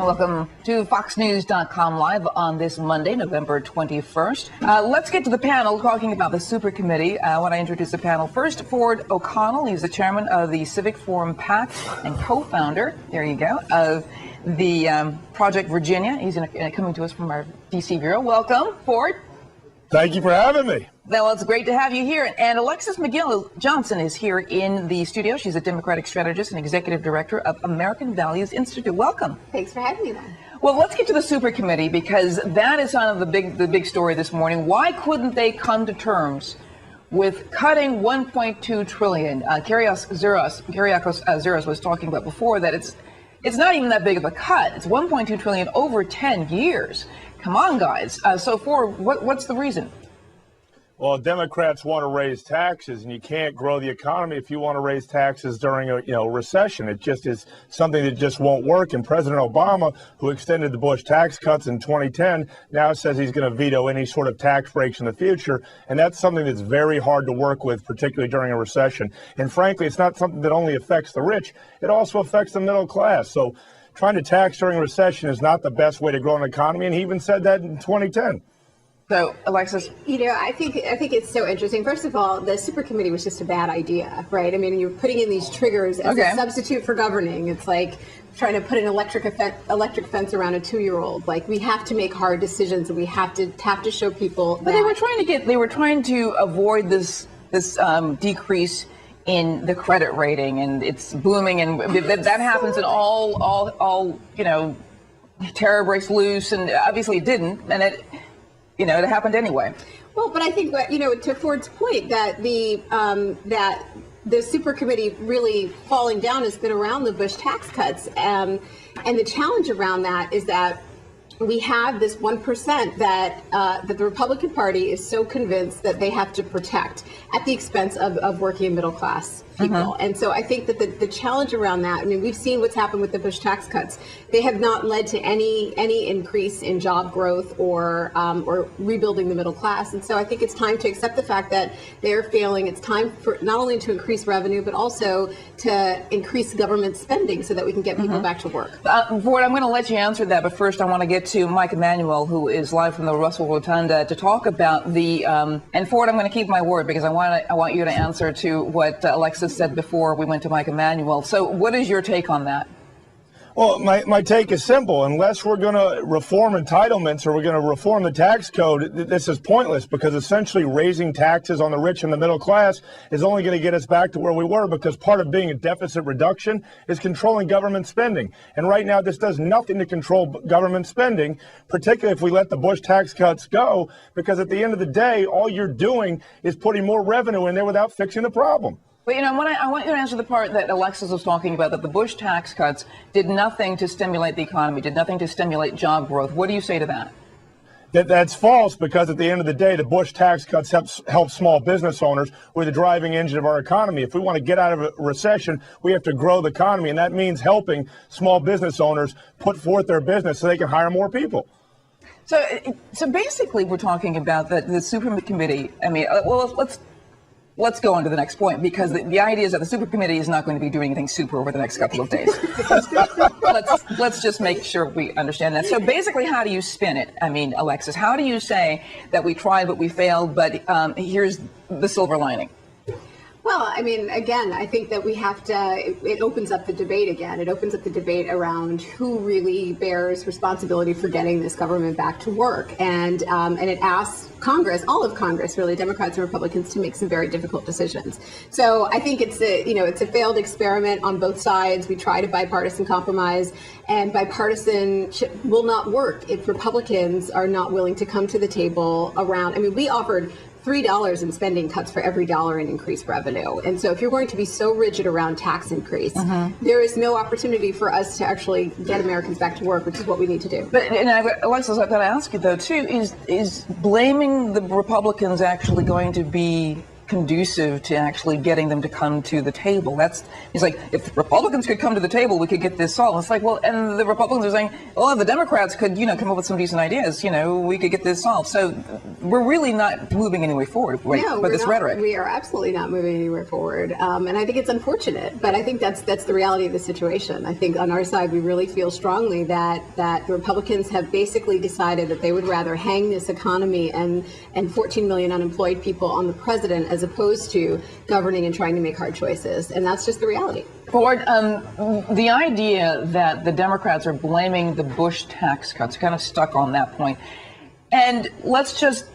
Welcome to FoxNews.com Live on this Monday, November 21st. Let's get to the panel talking about the Super Committee. I want to introduce the panel. First, Ford O'Connell. He's the chairman of the Civic Forum PAC and co-founder, there you go, of the Project Virginia. He's coming to us from our D.C. bureau. Welcome, Ford. Thank you for having me. Well, it's great to have you here. And Alexis McGill Johnson is here in the studio. She's a Democratic strategist and executive director of American Values Institute. Welcome. Thanks for having me, then. Well, let's get to the Super Committee, because that is kind of the big story this morning. Why couldn't they come to terms with cutting $1.2 trillion? Kyriakos Zeros was talking about before that it's not even that big of a cut. It's $1.2 trillion over 10 years. Come on, guys. So Ford, what's the reason? Well, Democrats want to raise taxes, and you can't grow the economy if you want to raise taxes during a recession. It just is something that just won't work. And President Obama, who extended the Bush tax cuts in 2010, now says he's going to veto any sort of tax breaks in the future. And that's something that's very hard to work with, particularly during a recession. And frankly, it's not something that only affects the rich. It also affects the middle class. So trying to tax during a recession is not the best way to grow an economy. And he even said that in 2010. So, Alexis? I think it's so interesting. First of all, the Super Committee was just a bad idea, right? I mean, you're putting in these triggers as a substitute for governing. It's like trying to put an electric fence around a 2-year-old. Like, we have to make hard decisions, and we have to show people that. But they were trying to avoid this decrease in the credit rating, and it's booming, and that happens, and all terror breaks loose, and obviously it didn't, and it happened anyway. Well, but I think to Ford's point that the Super Committee really falling down has been around the Bush tax cuts, and the challenge around that is that we have this 1% that the Republican Party is so convinced that they have to protect at the expense of working and middle class people. And so I think that the challenge around that, I mean, we've seen what's happened with the Bush tax cuts. They have not led to any increase in job growth or rebuilding the middle class. And so I think it's time to accept the fact that they're failing. It's time for not only to increase revenue, but also to increase government spending so that we can get people back to work. Ford, I'm going to let you answer that, but first I want to get to Mike Emanuel, who is live from the Russell Rotunda, to talk about the and Ford, I'm going to keep my word, because I want you to answer to what Alexis said before we went to Mike Emanuel. So what is your take on that? Well, my take is simple. Unless we're going to reform entitlements or we're going to reform the tax code, this is pointless, because essentially raising taxes on the rich and the middle class is only going to get us back to where we were, because part of being a deficit reduction is controlling government spending. And right now, this does nothing to control government spending, particularly if we let the Bush tax cuts go, because at the end of the day, all you're doing is putting more revenue in there without fixing the problem. But, I want you to answer the part that Alexis was talking about, that the Bush tax cuts did nothing to stimulate the economy, did nothing to stimulate job growth. What do you say to that? That's false, because at the end of the day, the Bush tax cuts help small business owners, who are the driving engine of our economy. If we want to get out of a recession, we have to grow the economy, and that means helping small business owners put forth their business so they can hire more people. So basically, we're talking about the Super Committee. I mean, well, let's go on to the next point, because the idea is that the Super Committee is not going to be doing anything super over the next couple of days. let's just make sure we understand that. So basically, how do you spin it? I mean, Alexis, how do you say that we tried but we failed, but here's the silver lining? Well, I mean, again, I think that we have to, it opens up the debate again. It opens up the debate around who really bears responsibility for getting this government back to work. And it asks Congress, all of Congress, really, Democrats and Republicans, to make some very difficult decisions. So I think it's a failed experiment on both sides. We tried a bipartisan compromise, and bipartisanship will not work if Republicans are not willing to come to the table around, I mean, we offered $3 in spending cuts for every dollar in increased revenue. And so if you're going to be so rigid around tax increase, there is no opportunity for us to actually get Americans back to work, which is what we need to do. But, Alexis, I've got to ask you, though, too, is blaming the Republicans actually going to be conducive to actually getting them to come to the table. He's like, if the Republicans could come to the table, we could get this solved. It's like, well, and the Republicans are saying, well, if the Democrats could, come up with some decent ideas, we could get this solved. So we're really not moving anywhere forward, right? No, But this rhetoric. We are absolutely not moving anywhere forward. And I think it's unfortunate, but I think that's the reality of the situation. I think on our side, we really feel strongly that the Republicans have basically decided that they would rather hang this economy and 14 million unemployed people on the president as opposed to governing and trying to make hard choices. And that's just the reality. Ford, the idea that the Democrats are blaming the Bush tax cuts, kind of stuck on that point. And let's just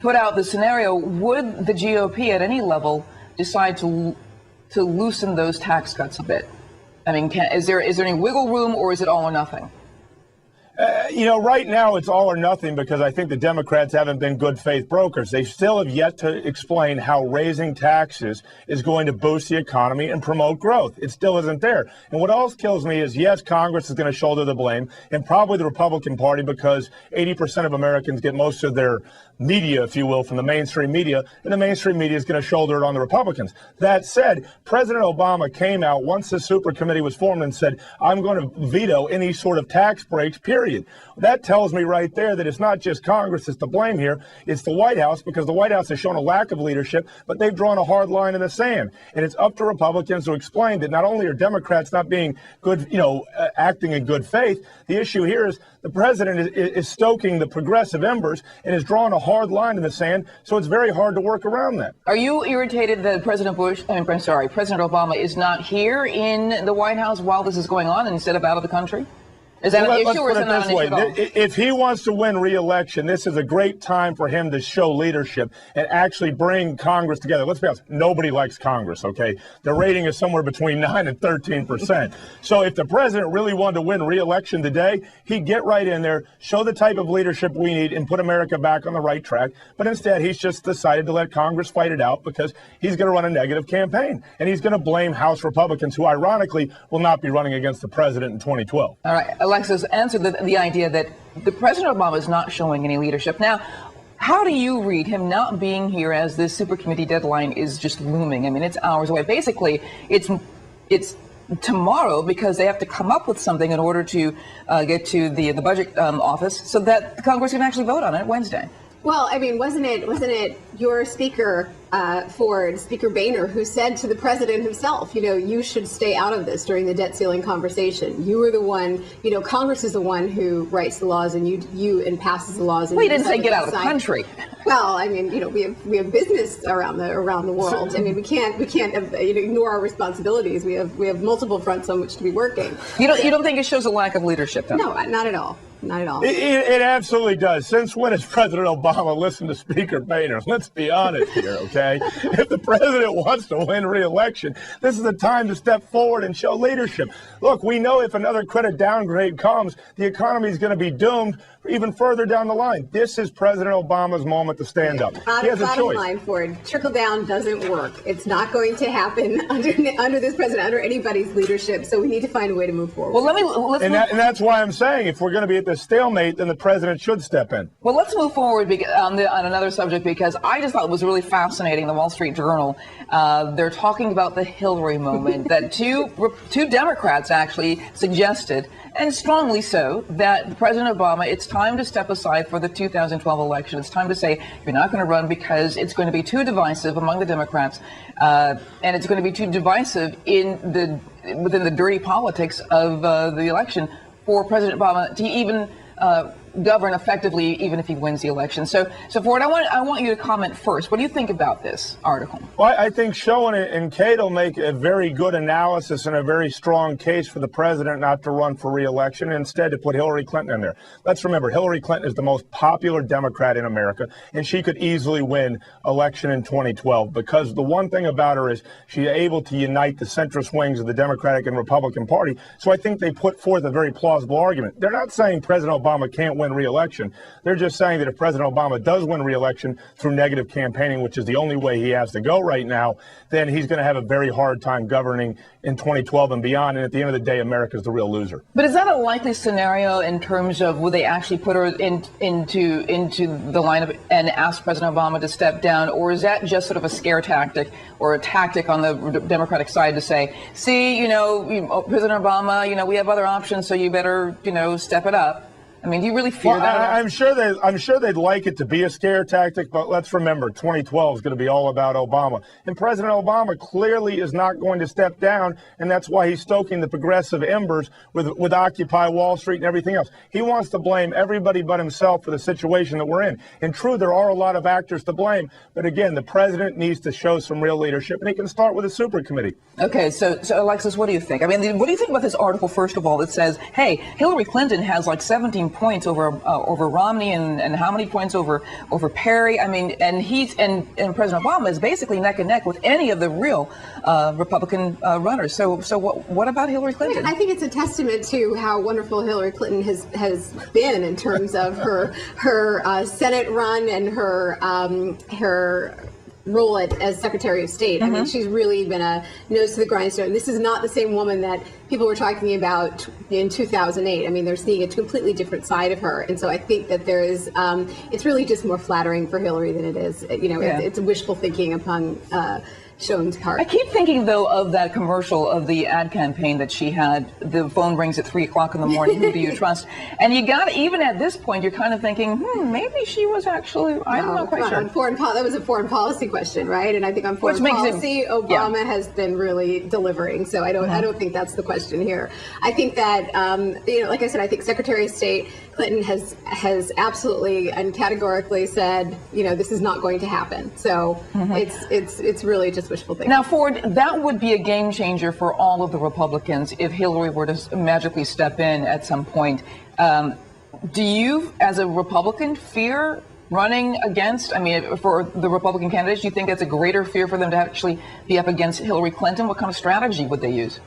put out the scenario, would the GOP at any level decide to loosen those tax cuts a bit? I mean, is there any wiggle room, or is it all or nothing? Right now it's all or nothing because I think the Democrats haven't been good faith brokers. They still have yet to explain how raising taxes is going to boost the economy and promote growth. It still isn't there. And what else kills me is, yes, Congress is going to shoulder the blame, and probably the Republican Party, because 80% of Americans get most of their media, if you will, from the mainstream media, and the mainstream media is going to shoulder it on the Republicans. That said, President Obama came out once the super committee was formed and said, I'm going to veto any sort of tax breaks, period. That tells me right there that it's not just Congress that's to blame here, it's the White House, because the White House has shown a lack of leadership, but they've drawn a hard line in the sand. And it's up to Republicans to explain that not only are Democrats not being good, acting in good faith, the issue here is the president is stoking the progressive embers and is drawing a hard line in the sand, so it's very hard to work around that. Are you irritated that President Obama is not here in the White House while this is going on instead of out of the country? Is that an issue, or is it not an issue at all? If he wants to win re-election, this is a great time for him to show leadership and actually bring Congress together. Let's be honest, nobody likes Congress, okay? The rating is somewhere between 9 and 13%. So if the president really wanted to win re-election today, he'd get right in there, show the type of leadership we need, and put America back on the right track. But instead, he's just decided to let Congress fight it out because he's going to run a negative campaign. And he's going to blame House Republicans, who ironically will not be running against the president in 2012. All right. Alexis, answer the idea that the President Obama is not showing any leadership. Now, how do you read him not being here as this super committee deadline is just looming? I mean, it's hours away. Basically, it's tomorrow because they have to come up with something in order to get to the budget office so that Congress can actually vote on it Wednesday. Well, I mean, wasn't it your speaker, Ford, Speaker Boehner, who said to the president himself, you should stay out of this during the debt ceiling conversation. You are the one, Congress is the one who writes the laws and you passes the laws. And well, he didn't say get out of the country. Well, I mean, we have business around the world. I mean, we can't ignore our responsibilities. We have multiple fronts on which to be working. You don't think it shows a lack of leadership, though? No, not at all. Not at all. It absolutely does. Since when has President Obama listened to Speaker Boehner? Let's be honest here, okay? If the president wants to win re-election, this is the time to step forward and show leadership. Look, we know if another credit downgrade comes, the economy is going to be doomed even further down the line. This is President Obama's moment to stand up. He has a choice. Bottom line, Ford, trickle down doesn't work. It's not going to happen under this president, under anybody's leadership. So we need to find a way to move forward. Well, and that's why I'm saying if we're going to be at this stalemate, then the president should step in. Well, let's move forward on another subject, because I just thought it was really fascinating. The Wall Street Journal, they're talking about the Hillary moment that two Democrats actually suggested, and strongly so, that President Obama, it's time to step aside for the 2012 election. It's time to say you're not going to run because it's going to be too divisive among the Democrats, and it's going to be too divisive within the dirty politics of the election for President Obama to even govern effectively, even if he wins the election. So Ford, I want you to comment first. What do you think about this article? Well, I think Schoen and Cato make a very good analysis and a very strong case for the president not to run for re-election, and instead to put Hillary Clinton in there. Let's remember, Hillary Clinton is the most popular Democrat in America, and she could easily win election in 2012 because the one thing about her is she's able to unite the centrist wings of the Democratic and Republican Party. So I think they put forth a very plausible argument. They're not saying President Obama can't win win re-election. They're just saying that if President Obama does win re-election through negative campaigning, which is the only way he has to go right now, then he's going to have a very hard time governing in 2012 and beyond. And at the end of the day, America's the real loser. But is that a likely scenario in terms of will they actually put her into the lineup and ask President Obama to step down, or is that just sort of a scare tactic or a tactic on the Democratic side to say, see, President Obama, we have other options, so you better, step it up? I mean, do you really fear that? I'm sure they'd like it to be a scare tactic, but let's remember, 2012 is going to be all about Obama. And President Obama clearly is not going to step down, and that's why he's stoking the progressive embers with Occupy Wall Street and everything else. He wants to blame everybody but himself for the situation that we're in. And true, there are a lot of actors to blame, but again, the president needs to show some real leadership, and he can start with a super committee. Okay, so Alexis, what do you think? I mean, what do you think about this article, first of all, that says, hey, Hillary Clinton has like 17 points over Romney and how many points over Perry? I mean, and President Obama is basically neck and neck with any of the real Republican runners. So what about Hillary Clinton? I think it's a testament to how wonderful Hillary Clinton has been in terms of her Senate run and her role as Secretary of State. I mean, she's really been a nose to the grindstone. This is not the same woman that people were talking about in 2008. I mean, they're seeing a completely different side of her. And so I think that there is, it's really just more flattering for Hillary than it is, it's wishful thinking upon Schoen's part. I keep thinking, though, of that commercial of the ad campaign that she had. The phone rings at 3 o'clock in the morning. Who do you trust? And you got, even at this point, you're kind of thinking, maybe she was actually, I'm not quite sure. That was a foreign policy question, right? And I think on foreign policy, Obama has been really delivering. So I don't think that's the question here. I think that, like I said, I think Secretary of State Clinton has absolutely and categorically said, this is not going to happen. So it's really just wishful thinking. Now, Ford, that would be a game changer for all of the Republicans if Hillary were to magically step in at some point. Do you, as a Republican, fear running against, for the Republican candidates, do you think that's a greater fear for them to actually be up against Hillary Clinton? What kind of strategy would they use?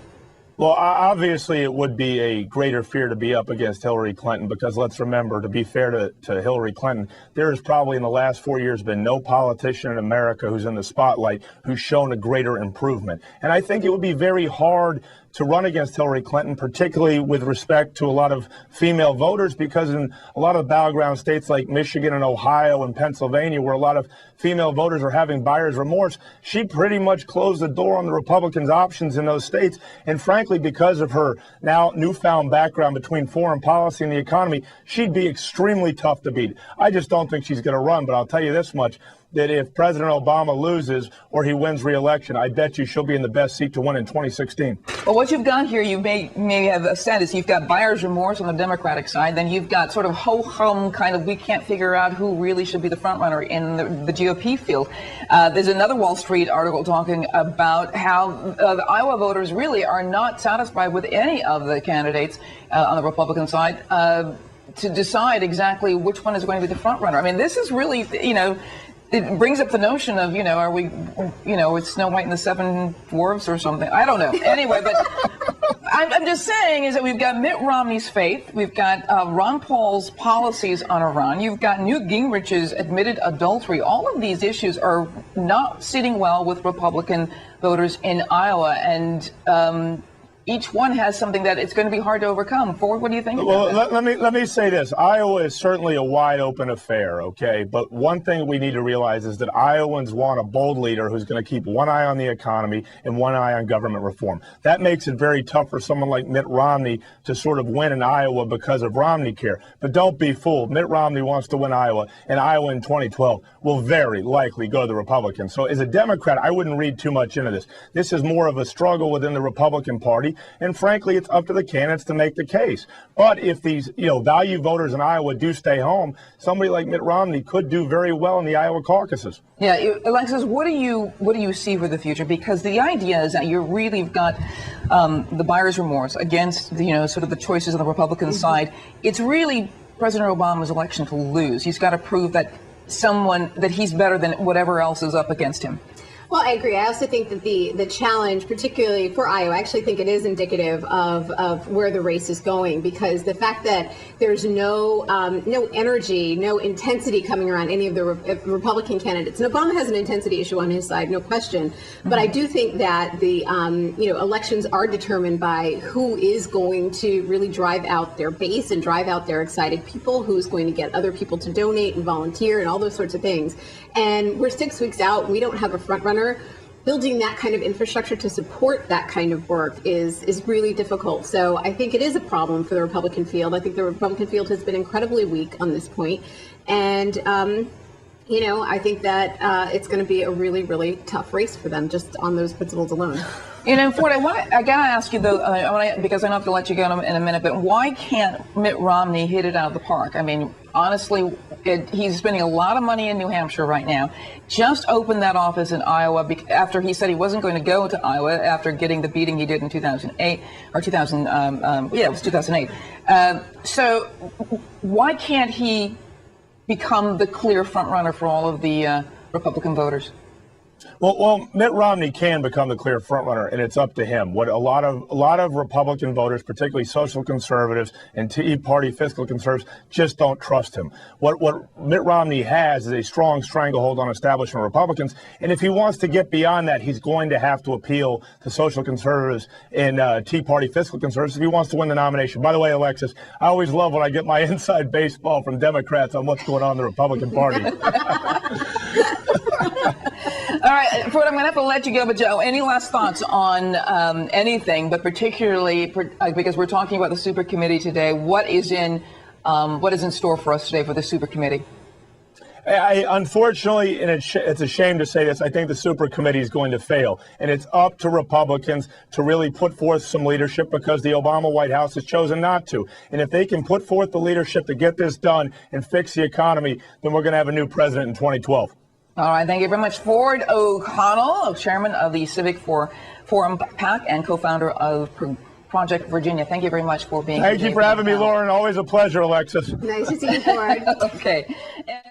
Well, obviously, it would be a greater fear to be up against Hillary Clinton because let's remember, to be fair to Hillary Clinton, there has probably in the last 4 years been no politician in America who's in the spotlight who's shown a greater improvement. And I think it would be very hard to run against Hillary Clinton, particularly with respect to a lot of female voters, because in a lot of battleground states like Michigan and Ohio and Pennsylvania, where a lot of female voters are having buyer's remorse, she pretty much closed the door on the Republicans' options in those states. And frankly, because of her now newfound background between foreign policy and the economy, she'd be extremely tough to beat. I just don't think she's going to run, but I'll tell you this much, that if President Obama loses or he wins re-election, I bet you she'll be in the best seat to win in 2016. Well, what you've got here, you may have said, is you've got buyer's remorse on the Democratic side, then you've got sort of ho-hum kind of we can't figure out who really should be the front runner in the GOP field. There's another Wall Street article talking about how the Iowa voters really are not satisfied with any of the candidates on the Republican side to decide exactly which one is going to be the front runner. I mean, this is really, it brings up the notion of, are we, it's Snow White and the Seven Dwarfs or something. I don't know. Anyway, but I'm just saying is that we've got Mitt Romney's faith. We've got Ron Paul's policies on Iran. You've got Newt Gingrich's admitted adultery. All of these issues are not sitting well with Republican voters in Iowa. And each one has something that it's going to be hard to overcome. Ford, what do you think about that? Let me say this. Iowa is certainly a wide open affair, okay? But one thing we need to realize is that Iowans want a bold leader who's going to keep one eye on the economy and one eye on government reform. That makes it very tough for someone like Mitt Romney to sort of win in Iowa because of Romney Care. But don't be fooled. Mitt Romney wants to win Iowa, and Iowa in 2012 will very likely go to the Republicans. So as a Democrat, I wouldn't read too much into this. This is more of a struggle within the Republican Party. And frankly, it's up to the candidates to make the case. But if these, value voters in Iowa do stay home, somebody like Mitt Romney could do very well in the Iowa caucuses. Yeah, Alexis, what do you see for the future? Because the idea is that you really got the buyer's remorse against, sort of the choices on the Republican side. It's really President Obama's election to lose. He's got to prove that he's better than whatever else is up against him. Well, I agree. I also think that the challenge, particularly for Iowa, I actually think it is indicative of where the race is going, because the fact that there's no energy, no intensity coming around any of the Republican candidates. And Obama has an intensity issue on his side, no question. But I do think that the elections are determined by who is going to really drive out their base and drive out their excited people, who's going to get other people to donate and volunteer and all those sorts of things. And we're 6 weeks out. We don't have a front runner. Building that kind of infrastructure to support that kind of work is really difficult. So I think it is a problem for the Republican field. I think the Republican field has been incredibly weak on this point. And, I think that it's going to be a really, really tough race for them just on those principles alone. Ford, I got to ask you, though, because I don't have to let you go in a minute, but why can't Mitt Romney hit it out of the park? I mean, honestly, he's spending a lot of money in New Hampshire right now. Just opened that office in Iowa after he said he wasn't going to go to Iowa after getting the beating he did in 2008, or 2000, it was 2008. So why can't he become the clear front runner for all of the Republican voters? Well, Mitt Romney can become the clear frontrunner, and it's up to him. What a lot of Republican voters, particularly social conservatives and Tea Party fiscal conservatives, just don't trust him. What Mitt Romney has is a strong stranglehold on establishment Republicans, and if he wants to get beyond that, he's going to have to appeal to social conservatives and Tea Party fiscal conservatives if he wants to win the nomination. By the way, Alexis, I always love when I get my inside baseball from Democrats on what's going on in the Republican Party. All right, Ford, I'm going to have to let you go, but Joe, any last thoughts on anything, but particularly because we're talking about the super committee today, what is in store for us today for the super committee? Unfortunately, and it's a shame to say this, I think the super committee is going to fail. And it's up to Republicans to really put forth some leadership, because the Obama White House has chosen not to. And if they can put forth the leadership to get this done and fix the economy, then we're going to have a new president in 2012. All right, thank you very much. Ford O'Connell, chairman of the Civic Forum PAC and co-founder of Project Virginia. Thank you very much for being here. Thank you for having me, Lauren. Always a pleasure, Alexis. Nice to see you, Ford. Okay.